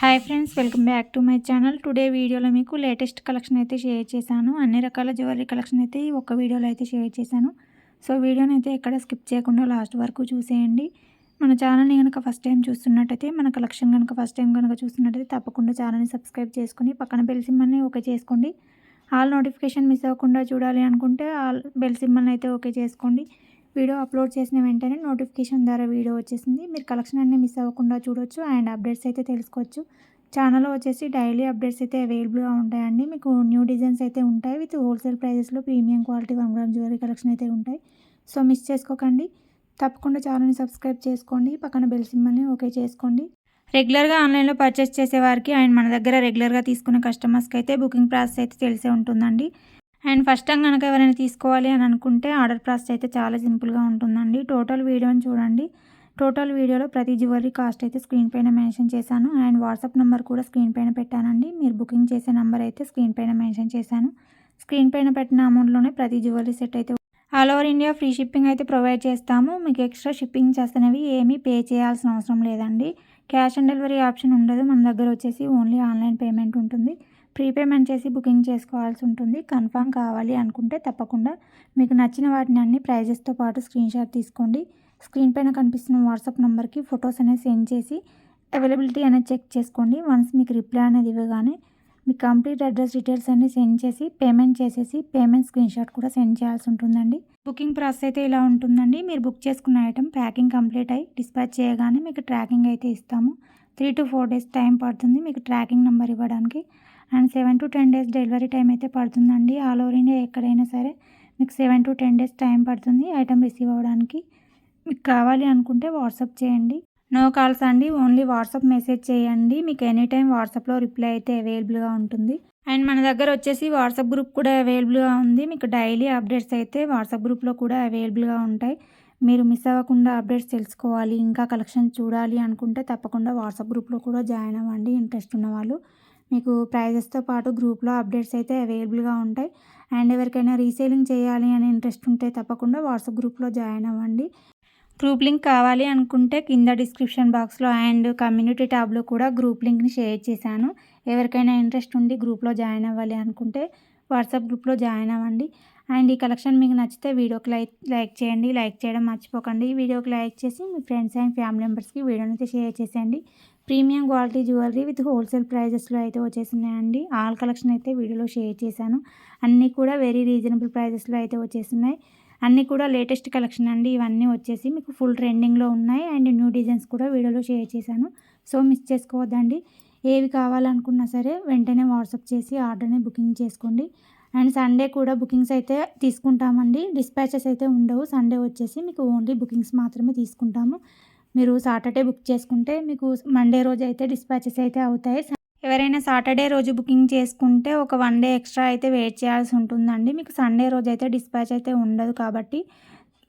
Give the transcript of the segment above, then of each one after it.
Hi friends, welcome back to my channel. Today వీడియోలో మీకు latest collection అయితే share చేశాను. అన్ని రకాల జ్యువెలరీ కలెక్షన్ అయితే ఈ ఒక్క వీడియోలో అయితే షేర్ చేశాను. సో వీడియోని అయితే ఎక్కడ స్కిప్ చేయకుండా లాస్ట్ వరకు చూసేయండి. మన ఛానల్ని కనుక ఫస్ట్ టైం చూస్తున్నట్టయితే, మన కలెక్షన్ కనుక ఫస్ట్ టైం కనుక చూస్తున్నట్టయితే తప్పకుండా ఛానల్ని సబ్స్క్రైబ్ చేసుకుని పక్కన బెల్ సింబల్ని ఓకే చేసుకోండి. ఆల్ నోటిఫికేషన్ మిస్ అవ్వకుండా చూడాలి అనుకుంటే ఆల్ బెల్ సింబల్ని అయితే ఓకే చేసుకోండి. వీడియో అప్లోడ్ చేసిన వెంటనే నోటిఫికేషన్ ద్వారా వీడియో వచ్చేసింది. మీరు కలెక్షన్ అన్నీ మిస్ అవ్వకుండా చూడొచ్చు అండ్ అప్డేట్స్ అయితే తెలుసుకోవచ్చు. ఛానల్లో వచ్చేసి డైలీ అప్డేట్స్ అయితే అవైలబుల్గా ఉంటాయండి. మీకు న్యూ డిజైన్స్ అయితే ఉంటాయి. విత్ హోల్సేల్ ప్రైజెస్లో premium quality 1 gram jewellery collection అయితే ఉంటాయి. సో మిస్ చేసుకోకండి. తప్పకుండా ఛానల్ని సబ్స్క్రైబ్ చేసుకోండి. పక్కన బెల్ సింబల్ని ఓకే చేసుకోండి. రెగ్యులర్గా ఆన్లైన్లో పర్చేస్ చేసేవారికి అండ్ మన దగ్గర రెగ్యులర్గా తీసుకునే కస్టమర్స్కి అయితే బుకింగ్ ప్రాసెస్ అయితే తెలిసే ఉంటుందండి. అండ్ ఫస్ట్ టైం కనుక ఎవరైనా తీసుకోవాలి అని అనుకుంటే ఆర్డర్ ప్రాసెస్ అయితే చాలా సింపుల్గా ఉంటుందండి. టోటల్ వీడియోని చూడండి. టోటల్ వీడియోలో ప్రతి జ్యువెలరీ కాస్ట్ అయితే స్క్రీన్ పైన మెన్షన్ చేశాను అండ్ వాట్సాప్ నెంబర్ కూడా స్క్రీన్ పైన పెట్టానండి. మీరు బుకింగ్ చేసే నెంబర్ అయితే స్క్రీన్ పైన మెన్షన్ చేశాను. స్క్రీన్ పైన పెట్టిన అమౌంట్లోనే ప్రతి జ్యువెలరీ సెట్ అయితే all over India free shipping అయితే ప్రొవైడ్ చేస్తాము. మీకు ఎక్స్ట్రా షిప్పింగ్ చేస్తున్నవి ఏమీ పే చేయాల్సిన అవసరం లేదండి. క్యాష్ ఆన్ డెలివరీ ఆప్షన్ ఉండదు. మన దగ్గర వచ్చేసి ఓన్లీ ఆన్లైన్ పేమెంట్ ఉంటుంది. ప్రీపేమెంట్ చేసి బుకింగ్ చేసుకోవాల్సి ఉంటుంది. కన్ఫర్మ్ కావాలి అనుకుంటే తప్పకుండా మీకు నచ్చిన వాటిని అన్ని ప్రైజెస్తో పాటు స్క్రీన్ షాట్ తీసుకోండి. స్క్రీన్ పైన కనిపిస్తున్న వాట్సాప్ నెంబర్కి ఫొటోస్ అనేది సెండ్ చేసి అవైలబిలిటీ అనేది చెక్ చేసుకోండి. వన్స్ మీకు రిప్లై అనేది ఇవ్వగానే మీ కంప్లీట్ అడ్రస్ డీటెయిల్స్ అన్ని సెండ్ చేసి పేమెంట్ చేసేసి పేమెంట్ స్క్రీన్ షాట్ కూడా సెండ్ చేయాల్సి ఉంటుందండి. బుకింగ్ ప్రాసెస్ అయితే ఇలా ఉంటుందండి. మీరు బుక్ చేసుకున్న ఐటమ్ ప్యాకింగ్ కంప్లీట్ అయ్యి డిస్పాచ్ చేయగానే మీకు ట్రాకింగ్ అయితే ఇస్తాము. 3 to 4 days టైం పడుతుంది మీకు ట్రాకింగ్ నెంబర్ ఇవ్వడానికి. And 7 to 10 days delivery time అయితే పడుతుందండి. ఆల్ ఓవర్ ఇండియా ఎక్కడైనా సరే మీకు 7 to 10 days టైం పడుతుంది ఐటమ్ రిసీవ్ అవ్వడానికి. మీకు కావాలి అనుకుంటే వాట్సాప్ చేయండి. నో కాల్స్ అండి, ఓన్లీ వాట్సాప్ మెసేజ్ చేయండి. మీకు ఎనీ టైం వాట్సాప్లో రిప్లై అయితే అవైలబుల్గా ఉంటుంది. అండ్ మన దగ్గర వచ్చేసి వాట్సాప్ గ్రూప్ కూడా అవైలబుల్గా ఉంది. మీకు డైలీ అప్డేట్స్ అయితే వాట్సాప్ గ్రూప్లో కూడా అవైలబుల్గా ఉంటాయి. మీరు మిస్ అవ్వకుండా అప్డేట్స్ తెలుసుకోవాలి, ఇంకా కలెక్షన్ చూడాలి అనుకుంటే తప్పకుండా వాట్సాప్ గ్రూప్లో కూడా జాయిన్ అవ్వండి. ఇంట్రెస్ట్ ఉన్న వాళ్ళు మీకు ప్రైజెస్తో పాటు గ్రూప్లో అప్డేట్స్ అయితే అవైలబుల్గా ఉంటాయి. అండ్ ఎవరికైనా రీసేలింగ్ చేయాలి అని ఇంట్రెస్ట్ ఉంటే తప్పకుండా వాట్సాప్ గ్రూప్లో జాయిన్ అవ్వండి. గ్రూప్ లింక్ కావాలి అనుకుంటే కింద డిస్క్రిప్షన్ బాక్స్లో అండ్ కమ్యూనిటీ ట్యాబ్లో కూడా గ్రూప్ లింక్ని షేర్ చేశాను. ఎవరికైనా ఇంట్రెస్ట్ ఉండి గ్రూప్లో జాయిన్ అవ్వాలి అనుకుంటే వాట్సాప్ గ్రూప్లో జాయిన్ అవ్వండి. అండ్ ఈ కలెక్షన్ మీకు నచ్చితే వీడియోకి లైక్ చేయండి. లైక్ చేయడం మర్చిపోకండి. వీడియోకి లైక్ చేసి మీ ఫ్రెండ్స్ అండ్ ఫ్యామిలీ మెంబర్స్కి వీడియోని అయితే షేర్ చేసేయండి. Premium quality jewellery with wholesale ప్రైజెస్లో అయితే వచ్చేస్తున్నాయండి. ఆల్ కలెక్షన్ అయితే వీడియోలో షేర్ చేశాను. అన్నీ కూడా వెరీ రీజనబుల్ ప్రైజెస్లో అయితే వచ్చేస్తున్నాయి. అన్నీ కూడా లేటెస్ట్ కలెక్షన్ అండి. ఇవన్నీ వచ్చేసి మీకు ఫుల్ ట్రెండింగ్లో ఉన్నాయి అండ్ న్యూ డిజైన్స్ కూడా వీడియోలో షేర్ చేశాను. సో మిస్ చేసుకోవద్దండి. ఏవి కావాలనుకున్నా సరే వెంటనే వాట్సాప్ చేసి ఆర్డర్ని బుకింగ్ చేసుకోండి. అండ్ సండే కూడా బుకింగ్స్ అయితే తీసుకుంటామండి. డిస్పాచెస్ అయితే ఉండవు. సండే వచ్చేసి మీకు ఓన్లీ బుకింగ్స్ మాత్రమే తీసుకుంటాము. మీరు సాటర్డే బుక్ చేసుకుంటే మీకు మండే రోజు అయితే డిస్పాచెస్ అయితే అవుతాయి. ఎవరైనా సాటర్డే రోజు బుకింగ్ చేసుకుంటే ఒక 1 day ఎక్స్ట్రా అయితే వెయిట్ చేయాల్సి ఉంటుందండి. మీకు సండే రోజు అయితే డిస్పాచ్ అయితే ఉండదు కాబట్టి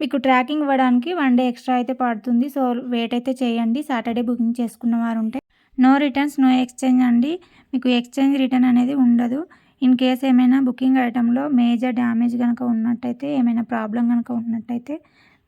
మీకు ట్రాకింగ్ ఇవ్వడానికి 1 day ఎక్స్ట్రా అయితే పడుతుంది. సో వెయిట్ అయితే చేయండి. సాటర్డే బుకింగ్ చేసుకున్న వారు ఉంటే నో రిటర్న్స్ నో ఎక్స్చేంజ్ అండి. మీకు ఎక్స్చేంజ్ రిటర్న్ అనేది ఉండదు. ఇన్ కేస్ ఏమైనా బుకింగ్ ఐటెంలో మేజర్ డ్యామేజ్ కనుక ఉన్నట్టయితే, ఏమైనా ప్రాబ్లం కనుక ఉన్నట్టయితే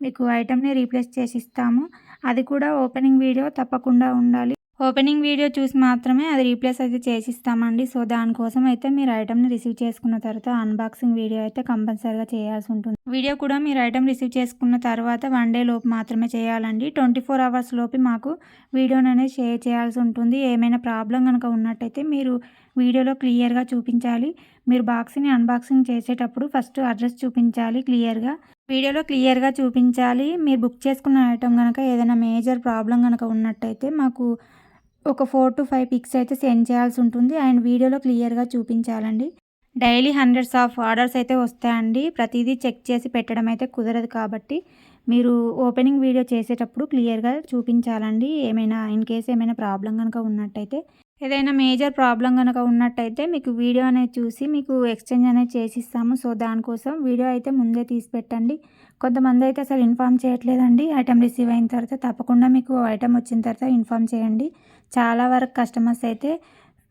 మీకు ఐటెంని రీప్లేస్ చేసి ఇస్తాము. అది కూడా ఓపెనింగ్ వీడియో తప్పకుండా ఉండాలి. ఓపెనింగ్ వీడియో చూసి మాత్రమే అది రీప్లేస్ అయితే చేసిస్తామండి. సో దానికోసం అయితే మీరు ఐటమ్ని రిసీవ్ చేసుకున్న తర్వాత అన్బాక్సింగ్ వీడియో అయితే కంపల్సరీగా చేయాల్సి ఉంటుంది. వీడియో కూడా మీరు ఐటమ్ రిసీవ్ చేసుకున్న తర్వాత 1 day లోపు మాత్రమే చేయాలండి. 24 hours లోపు మాకు వీడియోని అనేది షేర్ చేయాల్సి ఉంటుంది. ఏమైనా ప్రాబ్లం కనుక ఉన్నట్టయితే మీరు వీడియోలో క్లియర్గా చూపించాలి. మీరు బాక్స్ని అన్బాక్సింగ్ చేసేటప్పుడు ఫస్ట్ అడ్రస్ చూపించాలి క్లియర్గా. వీడియోలో క్లియర్గా చూపించాలి. మీరు బుక్ చేసుకున్న ఐటమ్ కనుక ఏదైనా మేజర్ ప్రాబ్లం కనుక ఉన్నట్టయితే మాకు ఒక 4 to 5 పిక్స్ అయితే సెండ్ చేయాల్సి ఉంటుంది. అండ్ వీడియోలో క్లియర్గా చూపించాలండి. డైలీ హండ్రెడ్స్ ఆఫ్ ఆర్డర్స్ అయితే వస్తాయండి. ప్రతిదీ చెక్ చేసి పెట్టడం అయితే కుదరదు కాబట్టి మీరు ఓపెనింగ్ వీడియో చేసేటప్పుడు క్లియర్గా చూపించాలండి. ఏమైనా ఇన్ కేస్ ఏమైనా ప్రాబ్లం కనుక ఉన్నట్టయితే, ఏదైనా మేజర్ ప్రాబ్లం కనుక ఉన్నట్టయితే మీకు వీడియో అనేది చూసి మీకు ఎక్స్చేంజ్ అనేది చేసిస్తాము. సో దానికోసం వీడియో అయితే ముందే తీసి పెట్టండి. కొంతమంది అయితే అసలు ఇన్ఫామ్ చేయట్లేదండి. ఐటమ్ రిసీవ్ అయిన తర్వాత తప్పకుండా మీకు ఐటమ్ వచ్చిన తర్వాత ఇన్ఫామ్ చేయండి. చాలా వరకు కస్టమర్స్ అయితే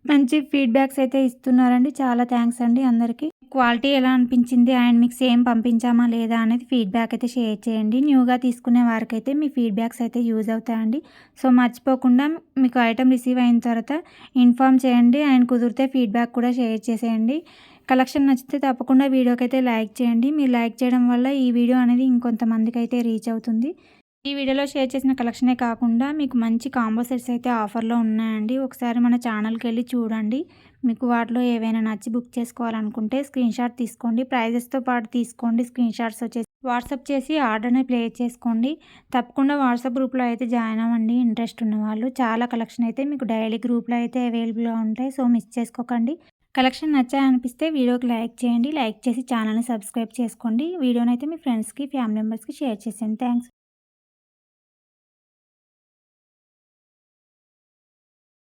మంచి ఫీడ్‌బ్యాక్స్ అయితే ఇస్తున్నారండి. చాలా థాంక్స్ అండి అందరికి. క్వాలిటీ ఎలా అనిపించింది అండ్ మీకు సేమ్ పంపించామా లేదా అనేది ఫీడ్‌బ్యాక్ అయితే షేర్ చేయండి. న్యూగా తీసుకునే వారికైతే మీ ఫీడ్‌బ్యాక్స్ అయితే యూజ్ అవుతాయండి. సో, మర్చిపోకుండా మీకు ఐటెమ్ రిసీవ్ అయిన తర్వాత ఇన్ఫార్మ్ చేయండి అండ్ కుదిరితే ఫీడ్‌బ్యాక్ కూడా షేర్ చేసేయండి. కలెక్షన్ నచ్చితే తప్పకుండా వీడియోకైతే లైక్ చేయండి. మీరు లైక్ చేయడం వల్ల ఈ వీడియో అనేది ఇంకొంతమందికైతే రీచ్ అవుతుంది. ఈ వీడియోలో షేర్ చేసిన కలెక్షనే కాకుండా మీకు మంచి కాంబో సెట్స్ అయితే ఆఫర్‌లో ఉన్నాయండి. ఒకసారి మన ఛానల్‌కెళ్ళి చూడండి. మీకు వాటిలో ఏవైనా నచ్చి బుక్ చేసుకోవాలనుకుంటే స్క్రీన్‌షాట్ తీసుకోండి. ప్రైజెస్‌తో పాటు తీసుకోండి. స్క్రీన్‌షాట్స్ వచ్చేసి వాట్సాప్ చేసి ఆర్డర్‌ని ప్లేస్ చేసుకోండి. తప్పకుండా వాట్సాప్ గ్రూప్‌లో అయితే జాయిన్ అవ్వండి ఇంట్రెస్ట్ ఉన్నవాళ్ళు. చాలా కలెక్షన్ అయితే మీకు డైలీ గ్రూప్‌లో అయితే అవైలబుల్‌గా ఉంటాయి. సో, మిస్ చేసుకోకండి. కలెక్షన్ నచ్చాయనిపిస్తే వీడియోకి లైక్ చేయండి. లైక్ చేసి ఛానల్‌ని సబ్స్క్రైబ్ చేసుకోండి. వీడియోనైతే మీ ఫ్రెండ్స్‌కి, ఫ్యామిలీ మెంబర్స్‌కి షేర్ చేసేయండి. థాంక్స్.